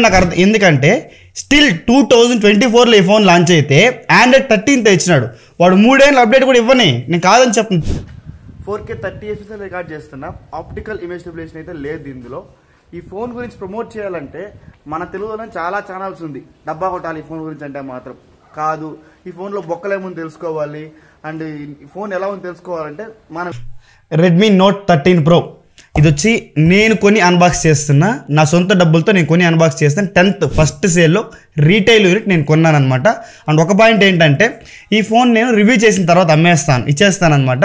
నాకు అర్థం ఎందుకంటే స్టిల్ 2024లో ఈ ఫోన్ లాంచ్ అయితే Android 13 ఇచ్చినాడు. వాడు 3 ఏళ్ళ అప్డేట్ కూడా ఇవ్వని, నేను కాదని చెప్పను. 4K 30 FPS రికార్డ్ చేస్తున్నా. ఆప్టికల్ ఇమేజ్ స్టెబిలైజేషన్ అయితే లేదు ఇందులో. ఈ ఫోన్ గురించి ప్రమోట్ చేయాలంటే మన తెలుగులో చాలా ఛానల్స్ ఉంది. డబ్బా కొట్టాలి ఈ ఫోన్ గురించి అంటే మాత్రం కాదు. ఈ ఫోన్లో బొక్కలేముంది తెలుసుకోవాలి అండ్ ఈ ఫోన్ ఎలా ఉంది తెలుసుకోవాలంటే మనం Redmi Note 13 Pro ఇది వచ్చి నేను కొని అన్బాక్స్ చేస్తున్నా. నా సొంత డబ్బులతో నేను కొని అన్బాక్స్ చేస్తాను. 10th ఫస్ట్ సేల్లో రీటైల్ యూనిట్ నేను కొన్నాను అనమాట. అండ్ ఒక పాయింట్ ఏంటంటే ఈ ఫోన్ నేను రివ్యూ చేసిన తర్వాత ఇచ్చేస్తాను అనమాట.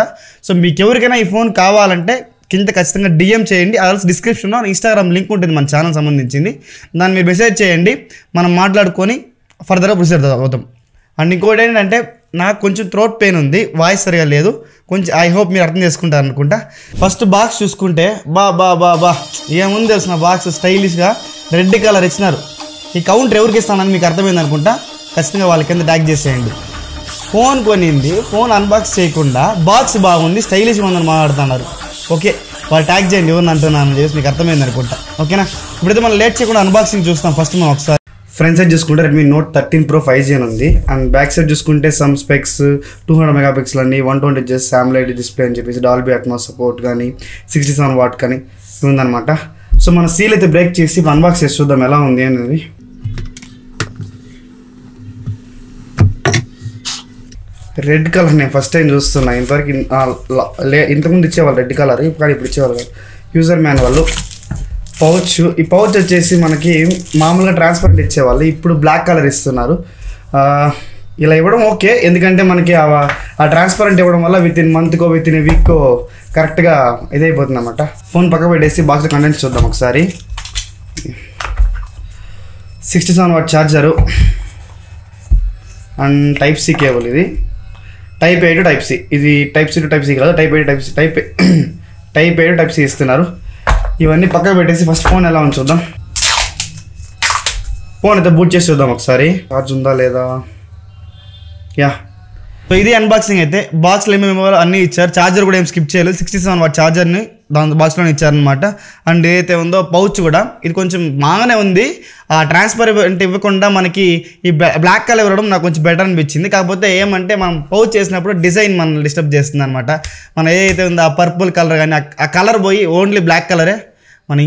సో మీకు ఎవరికైనా ఈ ఫోన్ కావాలంటే కింద ఖచ్చితంగా DM చేయండి. అదర్స్ డిస్క్రిప్షన్లో Instagram లింక్ ఉంటుంది మన ఛానల్ సంబంధించింది. దాన్ని మీరు మెసేజ్ చేయండి, మనం మాట్లాడుకొని ఫర్దర్గా ప్రొసీడ్ అవుతాం. అండ్ ఇంకోటి ఏంటంటే నాకు కొంచెం థ్రోట్ పెయిన్ ఉంది, వాయిస్ సరిగా లేదు కొంచెం. ఐ హోప్ మీరు అర్థం చేసుకుంటారు అనుకుంటా. ఫస్ట్ బాక్స్ చూసుకుంటే బా ఏముంది తెలిసిన బాక్స్ స్టైలిష్గా రెడ్ కలర్ ఇచ్చినారు. ఈ కౌంటర్ ఎవరికి ఇస్తానని మీకు అర్థమైంది అనుకుంటా. ఖచ్చితంగా వాళ్ళ కింద ట్యాగ్ చేసేయండి. ఫోన్ కొనింది, ఫోన్ అన్బాక్స్ చేయకుండా బాక్స్ బాగుంది స్టైలిష్గా ఉందని మాట్లాడుతున్నారు. ఓకే, వాళ్ళు ట్యాగ్ చేయండి ఎవరిని అంటున్నాను చేసి మీకు అర్థమైంది అనుకుంటా. ఓకేనా, ఇప్పుడైతే మనం లేట్ చేయకుండా అన్బాక్సింగ్ చూస్తాం. ఫస్ట్ మనం ఒకసారి ఫ్రంట్ సైడ్ చూసుకుంటే Redmi Note 13 Pro 5G అని ఉంది. అండ్ బ్యాక్ సైడ్ చూసుకుంటే సమ్ స్పెక్స్ 200 మెగాపిక్సెల్ అని 120 Hz AMOLED డిస్ప్లే అని చెప్పేసి డాల్బీ అట్మాస్ సపోర్ట్ కానీ 67 వాట్ కానీ ఉందన్నమాట. సో మన సీల్ అయితే బ్రేక్ చేసి అన్బాక్స్ చేసి చూద్దాం ఎలా ఉంది అనేది. రెడ్ కలర్ నేను ఫస్ట్ టైం చూస్తున్నా. ఇంతవరకు ఇంతకుముందు ఇచ్చేవాళ్ళు రెడ్ కలర్, కానీ ఇప్పుడు ఇచ్చేవాళ్ళు యూజర్ మాన్యువల్. పౌచ్, ఈ పౌచ్ వచ్చేసి మనకి మామూలుగా ట్రాన్స్పరెంట్ ఇచ్చేవాళ్ళు, ఇప్పుడు బ్లాక్ కలర్ ఇస్తున్నారు. ఇలా ఇవ్వడం ఓకే, ఎందుకంటే మనకి ఆ ట్రాన్స్పరెంట్ ఇవ్వడం వల్ల వితిన్ మంత్కో వితిన్ వీక్కో కరెక్ట్గా ఇదైపోతుంది అనమాట. ఫోన్ పక్క పెట్టేసి బాక్స్లో కంటెంట్స్ చూద్దాం ఒకసారి. 67 watt charger and type C cable. ఇది type A to type C, ఇది type C to type C కాదు, type A to type A to type C ఇస్తున్నారు. ఇవన్నీ పక్కన పెట్టేసి ఫస్ట్ ఫోన్ ఎలా ఉంది చూద్దాం. ఫోన్ అయితే బూట్ చేసి చూద్దాం ఒకసారి, ఛార్జ్ ఉందా లేదా. యా, సో ఇది అన్బాక్సింగ్ అయితే. బాక్స్లో ఏమేమి అన్నీ ఇచ్చారు, ఛార్జర్ కూడా ఏం స్కిప్ చేయలేదు. 67 వాట్ ఛార్జర్ని దాని బాక్స్లోనే ఇచ్చారనమాట. అండ్ ఏదైతే ఉందో పౌచ్ కూడా ఇది కొంచెం బాగానే ఉంది. ఆ ట్రాన్స్పరెంట్ ఇవ్వకుండా మనకి ఈ బ్లాక్ కలర్ ఇవ్వడం నాకు కొంచెం బెటర్ అనిపించింది. కాకపోతే ఏమంటే మనం పౌచ్ చేసినప్పుడు డిజైన్ మనం డిస్టర్బ్ చేస్తుంది అనమాట. మనం ఏదైతే ఉందో ఆ పర్పుల్ కలర్ కానీ ఆ కలర్ పోయి ఓన్లీ బ్లాక్ కలరే. మనం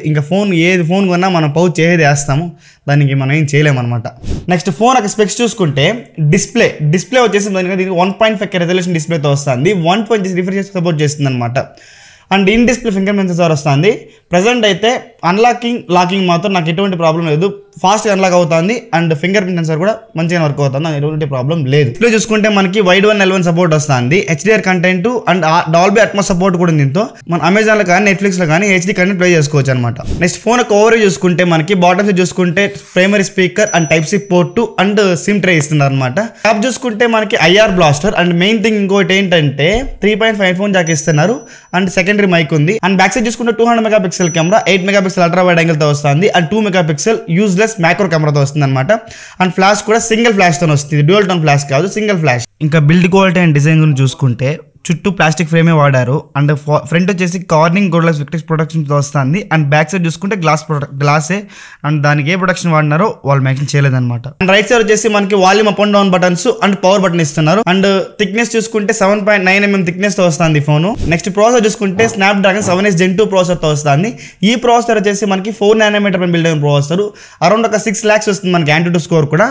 ఇంకా ఫోన్ ఏది ఫోన్ కొన్నా మనం పౌచ్ ఏది వేస్తాము, దానికి మనం ఏం చేయలేమన్నమాట. నెక్స్ట్ ఫోన్ ఒక స్పెక్స్ చూసుకుంటే డిస్ప్లే వచ్చేసి దీనికి 1.5K రెజల్యూషన్ డిస్ప్లేతో వస్తుంది. 120 రిఫ్రెష్ సపోర్ట్ చేస్తుంది అనమాట. And in display finger print censor వస్తుంది. ప్రజెంట్ అయితే లాకింగ్ మాత్రం నాకు ఎటువంటి ప్రాబ్లం లేదు, ఫాస్ట్గా అన్లాక్ అవుతుంది. అండ్ ఫింగర్ ప్రింట్ సెన్సార్ కూడా మంచిగా వర్క్ అవుతుంది, ఎటువంటి ప్రాబ్లం లేదు. డిస్ప్లే చూసుకుంటే మనకి వైడ్ 1 L1 సపోర్ట్ వస్తుంది, HDR content and Dolby Atmos support కూడా ఉంది. దీంతో మన అమెజాన్లో కానీ నెట్ఫ్లిక్స్లో కానీ HD కంటెంట్ ప్లే చేసుకోవచ్చు అనమాట. నెక్స్ట్ ఫోన్ ఒక ఓవర్ చూసుకుంటే మనకి బాటమ్ చూసుకుంటే primary speaker and type C port and SIM tray ఇస్తున్నారు అనమాట. టాప్ చూసుకుంటే మనకి IR blaster and main thing ఇంకోటి ఏంటంటే 3.5 ఫోన్ జాక్ ఇస్తున్నారు అండ్ సెకండరీ మైక్ ఉంది. అండ్ బ్యాక్ సైడ్ చూసుకుంటే 200 megapixel camera, 8 megapixel ultra wide angle తో వస్తుంది అండ్ 2 మెగాపిక్సెల్ యూజ్లెస్ మ్యాక్రో కెమెరాతో వస్తుంది అనమాట. అండ్ ఫ్లాష్ కూడా సింగిల్ ఫ్లాష్ తో వస్తుంది, డ్యూయల్ టోన్ ఫ్లాష్ కాదు, సింగిల్ ఫ్లాష్. ఇంకా బిల్డ్ క్వాలిటీ అండ్ డిజైన్ గురించి చూసుకుంటే చుట్టూ ప్లాస్టిక్ ఫ్రేమే వాడారు. అండ్ ఫ్రంట్ వచ్చేసి కార్నింగ్ గోర్డ్లెస్ విక్టిక్స్ ప్రొటెక్షన్తో వస్తుంది. అండ్ బ్యాక్ సైడ్ చూసుకుంటే గ్లాసే అండ్ దానికి ఏ ప్రొటెక్షన్ వాడినారో వాళ్ళు మేకింగ్ చేయలేదన్నమాట. అండ్ రైట్ సైడ్ వచ్చేసి మనకి volume up and down buttons and power button ఇస్తున్నారు. అండ్ థిక్నెస్ చూసుకుంటే 7.9 mm థిక్నెస్ తో వస్తుంది ఫోన్. నెక్స్ట్ ప్రాసెసర్ చూసుకుంటే స్నాప్డ్రాగన్ 7S Gen 2 ప్రాసెసర్ తో వస్తుంది. ఈ ప్రాసెసర్ వచ్చేసి మనకి 4 nm బిల్డ్ అయిన ప్రాసెసర్. అరౌండ్ ఒక 6 lakhs వస్తుంది మనకి AnTuTu స్కోర్ కూడా.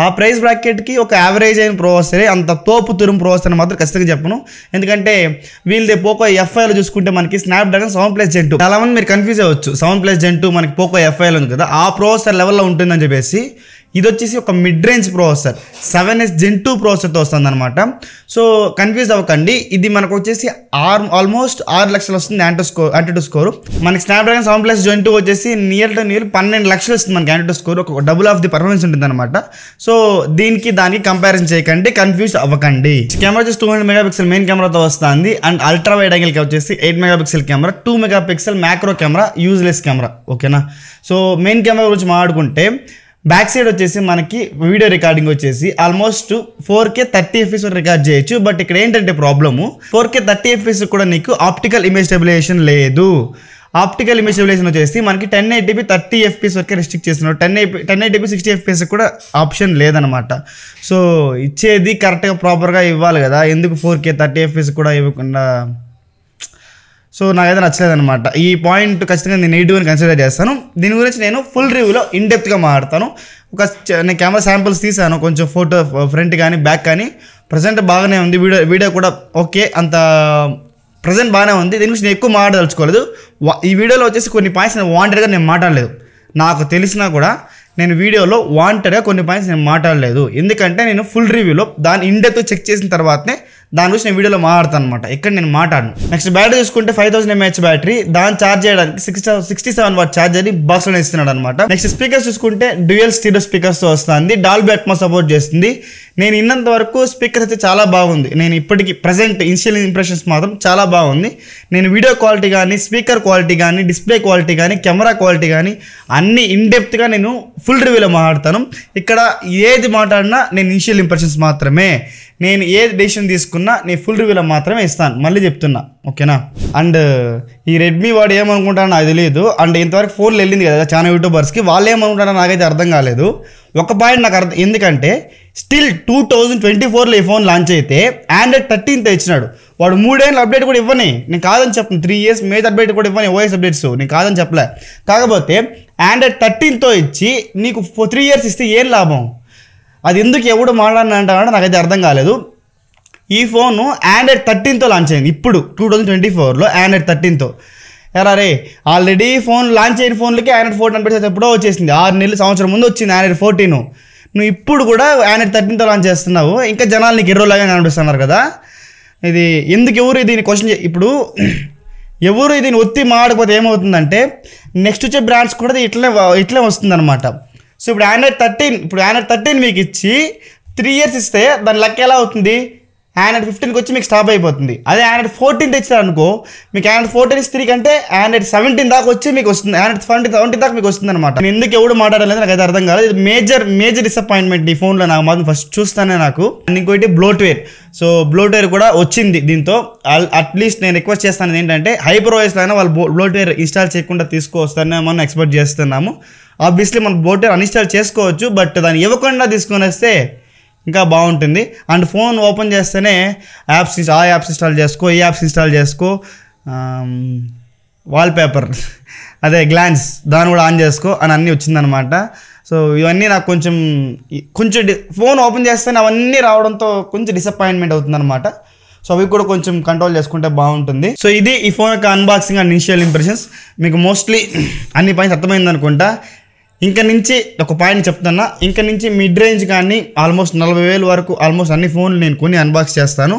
ఆ ప్రైస్ బ్రాకెట్ కి ఒక యావరేజ్ అయిన ప్రాసెసరే, అంత తోపు తురుము ప్రాసెసర్ మాత్రం ఖచ్చితంగా చెప్పను. ఎందుకంటే వీళ్ళది పోకో FIలో చూసుకుంటే మనకి స్నాప్డ్రాగన్ 7+ Gen 2. చాలా మంది మీరు కన్ఫ్యూజ్ అవ్వచ్చు, 7+ Gen 2 మనకి పోకో FIలో ఉంది కదా, ఆ ప్రాసెసర్ లెవెల్లో ఉంటుందని చెప్పేసి. ఇది వచ్చేసి ఒక mid range processor 7S Gen 2 ప్రాసెసర్తో వస్తుంది అనమాట. సో కన్ఫ్యూజ్ అవ్వకండి, ఇది మనకు వచ్చేసి ఆల్మోస్ట్ 6 లక్షలు వస్తుంది AnTuTu స్కోర్. మనకి స్నాప్డ్రాగన్ 7+ Gen 2 వచ్చేసి నియర్ 12 లక్షలు వస్తుంది మనకి AnTuTu స్కోర్. ఒక డబుల్ ఆఫ్ ది పర్ఫార్మెన్స్ ఉంటుంది అనమాట. సో దానికి కంపారిజన్ చేయకండి, కన్ఫ్యూజ్ అవ్వకండి. కెమెరా వచ్చేసి 200 మెగాపిక్సెల్ మెయిన్ కెమెరాతో వస్తుంది. అండ్ అల్ట్రా వైడ్ యాంగిల్ వచ్చేసి 8 megapixel camera, 2 megapixel macro camera, useless camera. ఓకేనా, సో మెయిన్ కెమెరా గురించి మాట్లాడుకుంటే బ్యాక్ సైడ్ వచ్చేసి మనకి వీడియో రికార్డింగ్ వచ్చేసి ఆల్మోస్ట్ 4K 30 FPS రికార్డ్ చేయొచ్చు. బట్ ఇక్కడ ఏంటంటే ప్రాబ్లము, 4K 30 FPS కూడా నీకు ఆప్టికల్ ఇమేజ్ స్టెబిలైజేషన్ లేదు. ఆప్టికల్ ఇమేజ్ స్టెబిలైజేషన్ వచ్చేసి మనకి 1080p 30 FPS వరకే రెస్ట్రిక్ట్ చేస్తున్నారు. 1080p 60 FPS కూడా ఆప్షన్ లేదనమాట. సో ఇచ్చేది కరెక్ట్గా ప్రాపర్గా ఇవ్వాలి కదా, ఎందుకు 4K 30 FPS కూడా ఇవ్వకుండా. సో నాకైతే నచ్చలేదనమాట. ఈ పాయింట్ ఖచ్చితంగా నేను నెగిటివ్ని కన్సిడర్ చేస్తాను. దీని గురించి నేను ఫుల్ రివ్యూలో ఇన్డెప్త్గా మాట్లాడతాను. నేను కెమెరా శాంపిల్స్ తీసాను, కొంచెం ఫోటో ఫ్రంట్ కానీ బ్యాక్ కానీ. ప్రజెంట్ బాగానే ఉంది, వీడియో కూడా ఓకే, అంత ప్రజెంట్ బాగానే ఉంది. దీని గురించి నేను ఎక్కువ మాట్లాడదలుచుకోలేదు. ఈ వీడియోలో వచ్చేసి కొన్ని పాయింట్స్ నేను వాంటెడ్గా నేను మాట్లాడలేదు. నాకు తెలిసినా కూడా నేను వీడియోలో వాంటెడ్గా కొన్ని పాయింట్స్ నేను మాట్లాడలేదు. ఎందుకంటే నేను ఫుల్ రివ్యూలో దాన్ని ఇన్డెప్త్ చెక్ చేసిన తర్వాతనే దాని గురించి నేను వీడియోలో మాట్లాడతాను అనమాట. ఇక్కడ నేను మాట్లాడను. నెక్స్ట్ బ్యాటరీ చూసుకుంటే 5000 mAh బ్యాటరీ, దాన్ని ఛార్జ్ చేయడానికి 67 వాట్ ఛార్జర్ని బాక్స్లోనే ఇస్తున్నాడు అనమాట. నెక్స్ట్ స్పీకర్స్ చూసుకుంటే డ్యూయల్ స్టీరియో స్పీకర్స్తో వస్తుంది, డాల్బీ అట్మాస్ సపోర్ట్ చేస్తుంది. నేను ఇన్నంత వరకు స్పీకర్స్ అయితే చాలా బాగుంది. నేను ఇప్పటికీ ప్రజెంట్ ఇనిషియల్ ఇంప్రెషన్స్ మాత్రం చాలా బాగుంది. నేను వీడియో క్వాలిటీ కానీ, స్పీకర్ క్వాలిటీ కానీ, డిస్ప్లే క్వాలిటీ కానీ, కెమెరా క్వాలిటీ కానీ అన్ని ఇన్డెప్త్గా నేను ఫుల్ రివ్యూలో మాట్లాడతాను. ఇక్కడ ఏది మాట్లాడినా నేను ఇనిషియల్ ఇంప్రెషన్స్ మాత్రమే. నేను ఏది డెసిషన్ తీసుకున్నా నేను ఫుల్ రివ్యూలో మాత్రమే ఇస్తాను, మళ్ళీ చెప్తున్నా, ఓకేనా. అండ్ ఈ రెడ్మీ వాడు ఏమనుకుంటారో నాకు తెలియదు. అండ్ ఇంతవరకు ఫోన్లు వెళ్ళింది కదా చాలా యూట్యూబర్స్కి, వాళ్ళు ఏమనుకుంటారో నాకైతే అర్థం కాలేదు. ఒక పాయింట్ నాకు అర్థం, ఎందుకంటే స్టిల్ 2024లో ఈ ఫోన్ లాంచ్ అయితే Android 13తో ఇచ్చినాడు. వాడు 3 ఏళ్ళ అప్డేట్ కూడా ఇవ్వని, నేను కాదని చెప్పను. 3 years మేజర్ అప్డేట్ కూడా ఇవ్వని, OS అప్డేట్స్ నేను కాదని చెప్పలే. కాకపోతే Android 13తో ఇచ్చి నీకు 3 years ఇస్తే ఏం లాభం? అది ఎందుకు ఎవడు మాట్లాడిన అంటానంటే నాకైతే అర్థం కాలేదు. ఈ ఫోను Android 13తో లాంచ్ అయింది, ఇప్పుడు 2024లో Android 13తో. ఎలా రే, ఆల్రెడీ ఫోన్ లాంచ్ అయిన ఫోన్లకి Android 14 అప్డేట్స్ ఎప్పుడో వచ్చేసింది. 6 నెలలు సంవత్సరం ముందు వచ్చింది Android 14. నువ్వు ఇప్పుడు కూడా Android 13తో లాంచ్ చేస్తున్నావు, ఇంకా జనాలు నీకు ఎర్రోలాగా కనిపిస్తున్నారు కదా. ఇది ఎందుకు ఎవరు దీన్ని క్వశ్చన్ ఇప్పుడు ఎవరు దీన్ని ఒత్తి మాడకపోతే ఏమవుతుందంటే నెక్స్ట్ వచ్చే బ్రాండ్స్ కూడా ఇట్లే వస్తుందన్నమాట. సో ఇప్పుడు Android 13 మీకు ఇచ్చి 3 years ఇస్తే దాని లెక్క ఎలా అవుతుంది? Android 15కి వచ్చి మీకు స్టాప్ అయిపోతుంది. అదే Android 14 తెచ్చారు అనుకో, మీకు Android 14 ఇస్తే కంటే Android 17 దాకా వచ్చి మీకు వస్తుంది, Android 17 దాకా మీకు వస్తుంది అనమాట. నేను ఎందుకు ఎవడు మాట్లాడలేదు నాకైతే అర్థం కాలేదు. ఇది మేజర్ డిసప్పాయింట్మెంట్ ఈ ఫోన్లో నాకు మాత్రం. ఫస్ట్ చూస్తానే నాకు. ఇంకోటి బ్లోట్వేర్. సో బ్లోట్వేర్ కూడా వచ్చింది దీంతో. అట్లీస్ట్ నేను రిక్వెస్ట్ చేస్తాను ఏంటంటే హైపర్ ఓఎస్లో అయినా వాళ్ళు బ్లోట్వేర్ ఇన్స్టాల్ చేయకుండా తీసుకొస్తారని మనం ఎక్స్పెక్ట్ చేస్తున్నాము. ఆబ్వియస్లీ మనం బ్లోట్వేర్ అన్ఇన్స్టాల్ చేసుకోవచ్చు, బట్ దాన్ని ఇవ్వకుండా తీసుకొని వస్తే ఇంకా బాగుంటుంది. అండ్ ఫోన్ ఓపెన్ చేస్తేనే యాప్స్ ఇన్స్టాల్ చేసుకో, ఈ యాప్స్ ఇన్స్టాల్ చేసుకో, వాల్పేపర్ అదే గ్లాన్స్ దాన్ని కూడా ఆన్ చేసుకో అని అన్నీ వచ్చిందనమాట. సో ఇవన్నీ నాకు కొంచెం ఫోన్ ఓపెన్ చేస్తేనే అవన్నీ రావడంతో కొంచెం డిసప్పాయింట్మెంట్ అవుతుందన్నమాట. సో అవి కూడా కొంచెం కంట్రోల్ చేసుకుంటే బాగుంటుంది. సో ఇది ఈ ఫోన్ యొక్క అన్బాక్సింగ్ అండ్ ఇనిషియల్ ఇంప్రెషన్స్. మీకు మోస్ట్లీ అన్ని పాయింట్స్ అర్థమైంది అనుకుంటా. ఇంకా నుంచి ఒక పాయింట్ చెప్తున్నా, ఇంకా నుంచి మిడ్ రేంజ్ కానీ ఆల్మోస్ట్ 40,000 వరకు ఆల్మోస్ట్ అన్ని ఫోన్లు నేను కొని అన్బాక్స్ చేస్తాను.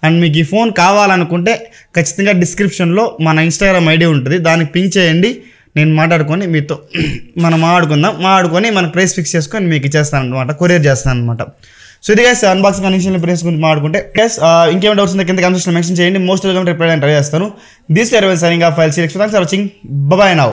అండ్ మీకు ఈ ఫోన్ కావాలనుకుంటే ఖచ్చితంగా డిస్క్రిప్షన్లో మన ఇన్స్టాగ్రామ్ ఐడి ఉంటుంది, దానికి పింక్ చేయండి. నేను మాట్లాడుకొని మీతో మనం మాట్లాడుకొని మన ప్రైస్ ఫిక్స్ చేసుకొని మీకు ఇచ్చేస్తాను అనమాట, కొరియర్ చేస్తాను అనమాట. సో ఇది గైస్ అన్బాక్సింగ్ ఇనిషియల్ ప్రైస్ గురించి మాట్లాడుకుంటే ఇంకేమైనా డౌట్స్ ఉందో కింద కామెంట్ సెక్షన్లో మెన్షన్ చేయండి. మోస్ట్ వెల్కమ్ రిప్లై ట్రై చేస్తాను. This signing off file. Thanks for watching. By by now.